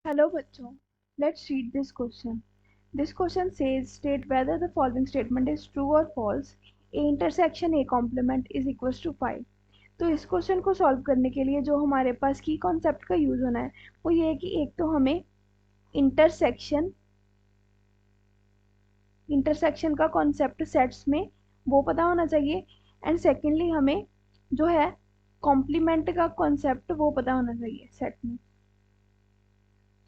Hello बच्चों, let's read this question. This question says state whether the following statement is true or false. A intersection A complement is equals to 5. तो इस question को solve करने के लिए जो हमारे पास की कॉन्सेप्ट का यूज होना है वो ये है कि एक तो हमें इंटरसेक्शन इंटरसेक्शन का कॉन्सेप्ट सेट्स में वो पता होना चाहिए एंड सेकेंडली हमें जो है कॉम्प्लीमेंट का कॉन्सेप्ट वो पता होना चाहिए सेट में.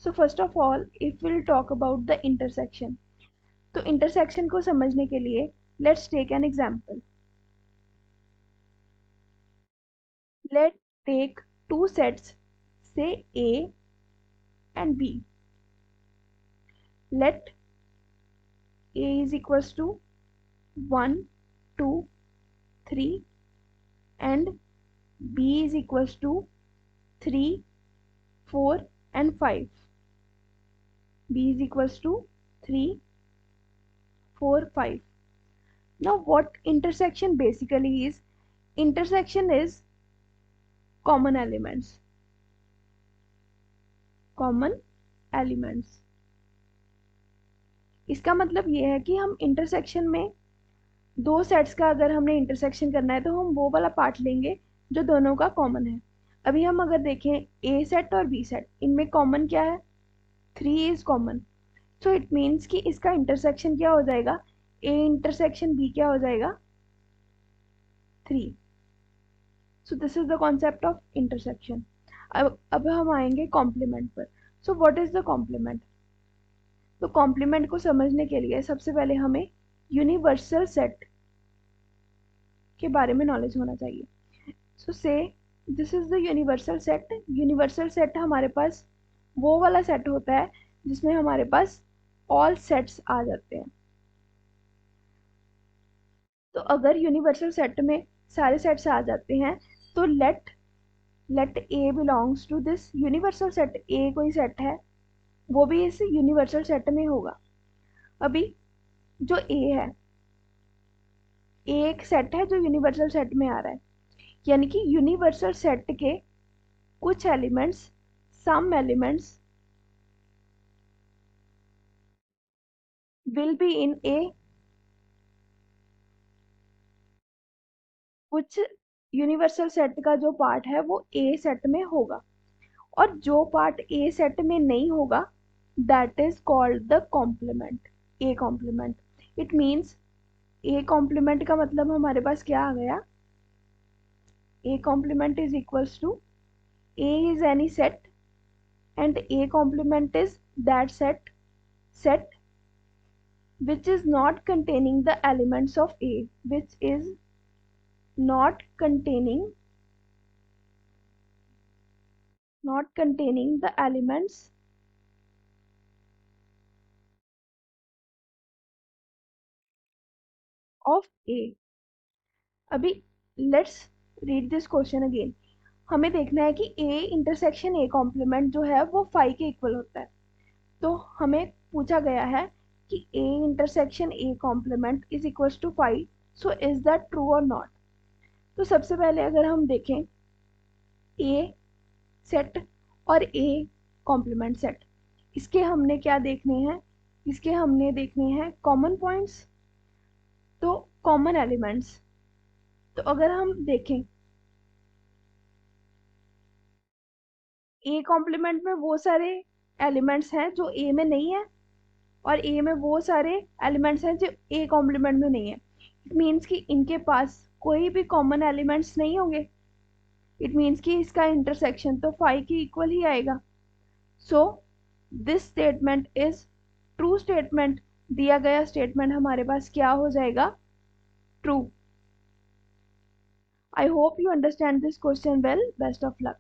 So first of all, if we'll talk about the intersection, तो intersection को समझने के लिए let's take an example. Let's take two sets, say A and B. Let A is equals to 1, 2, 3 and B is equals to 3, 4 and 5. B is equals to 3, 4, 5. Now what intersection basically is? Intersection is common elements. इसका मतलब ये है कि हम intersection में दो sets का अगर हमने इंटरसेक्शन करना है तो हम वो वाला पार्ट लेंगे जो दोनों का कॉमन है. अभी हम अगर देखें ए सेट और बी सेट, इनमें कॉमन क्या है? 3 is common. So it means कि इसका इंटरसेक्शन क्या हो जाएगा? ए इंटरसेक्शन बी क्या हो जाएगा? 3. So this is the concept of intersection. अब हम आएंगे कॉम्प्लीमेंट पर. So what is the complement? तो कॉम्प्लीमेंट को समझने के लिए सबसे पहले हमें यूनिवर्सल सेट के बारे में नॉलेज होना चाहिए. सो से this is the universal set. Universal set हमारे पास वो वाला सेट होता है जिसमें हमारे पास ऑल सेट्स आ जाते हैं. तो अगर यूनिवर्सल सेट में सारे सेट्स आ जाते हैं तो let A belongs to this universal set. A कोई सेट है वो भी इस यूनिवर्सल सेट में होगा. अभी जो ए है, एक सेट है जो यूनिवर्सल सेट में आ रहा है, यानी कि यूनिवर्सल सेट के कुछ elements, some elements will be in A. कुछ यूनिवर्सल सेट का जो पार्ट है वो ए सेट में होगा और जो पार्ट ए सेट में नहीं होगा that is called the complement. A complement. It means A complement का मतलब हमारे पास क्या आ गया? A complement is equals to A is any set and A complement is that set which is not containing the elements of A, which is not containing the elements of A. अभी let's read this question again. हमें देखना है कि A intersection A complement जो है वो 5 के equal होता है. तो हमें पूछा गया है कि A intersection A complement is equal to 5. So is that true और नॉट? तो सबसे पहले अगर हम देखें A सेट और A कॉम्प्लीमेंट सेट, इसके हमने क्या देखने हैं? इसके हमने देखने हैं कॉमन पॉइंट्स, तो कॉमन एलिमेंट्स. तो अगर हम देखें A कॉम्प्लीमेंट में वो सारे एलिमेंट्स हैं जो A में नहीं है और A में वो सारे एलिमेंट्स हैं जो A कॉम्प्लीमेंट में नहीं है. इट मीन्स कि इनके पास कोई भी कॉमन एलिमेंट्स नहीं होंगे. इट मीन्स कि इसका इंटरसेक्शन तो 5 के इक्वल ही आएगा. So this statement is true statement. दिया गया स्टेटमेंट हमारे पास क्या हो जाएगा? True. I hope you understand this question well. Best of luck.